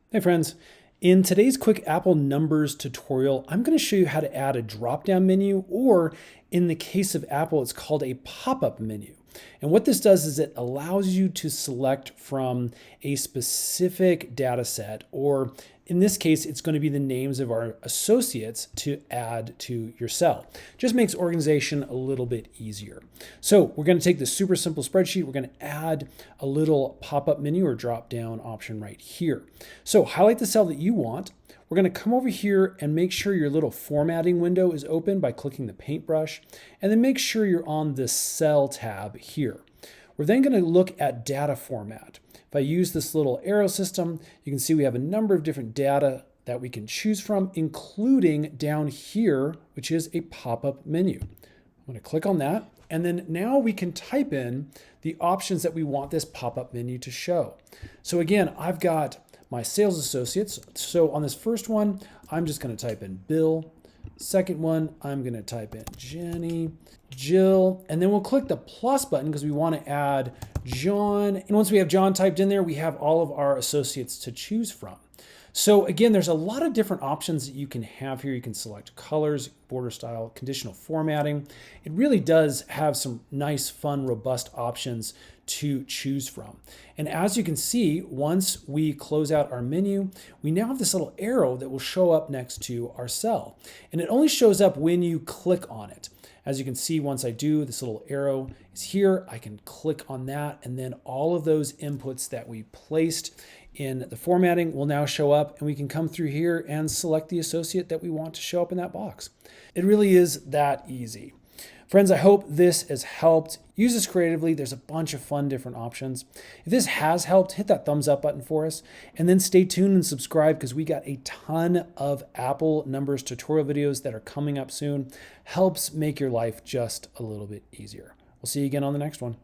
Hey friends, in today's quick Apple numbers tutorial, I'm going to show you how to add a drop-down menu, or in the case of Apple, it's called a pop-up menu. And what this does is it allows you to select from a specific data set, or in this case, it's going to be the names of our associates to add to your cell. Just makes organization a little bit easier. So we're going to take this super simple spreadsheet. We're going to add a little pop-up menu or drop-down option right here. So highlight the cell that you want. We're going to come over here and make sure your little formatting window is open by clicking the paintbrush, and then make sure you're on this cell tab here. We're then going to look at data format. If I use this little arrow system, you can see we have a number of different data that we can choose from, including down here, which is a pop-up menu. I'm going to click on that, and then now we can type in the options that we want this pop-up menu to show. So again, I've got my sales associates. So on this first one, I'm just going to type in Bill. Second one, I'm going to type in Jenny, Jill, and then we'll click the plus button because we want to add John. And once we have John typed in there, we have all of our associates to choose from. So again, there's a lot of different options that you can have here. You can select colors, border style, conditional formatting. It really does have some nice, fun, robust options to choose from. And as you can see, once we close out our menu, we now have this little arrow that will show up next to our cell. And it only shows up when you click on it. As you can see, once I do, this little arrow is here. I can click on that, and then all of those inputs that we placed in the formatting will now show up, and we can come through here and select the associate that we want to show up in that box. It really is that easy. Friends, I hope this has helped. Use this creatively. There's a bunch of fun different options. If this has helped, hit that thumbs up button for us, and then stay tuned and subscribe because we got a ton of Apple numbers tutorial videos that are coming up soon. Helps make your life just a little bit easier. We'll see you again on the next one.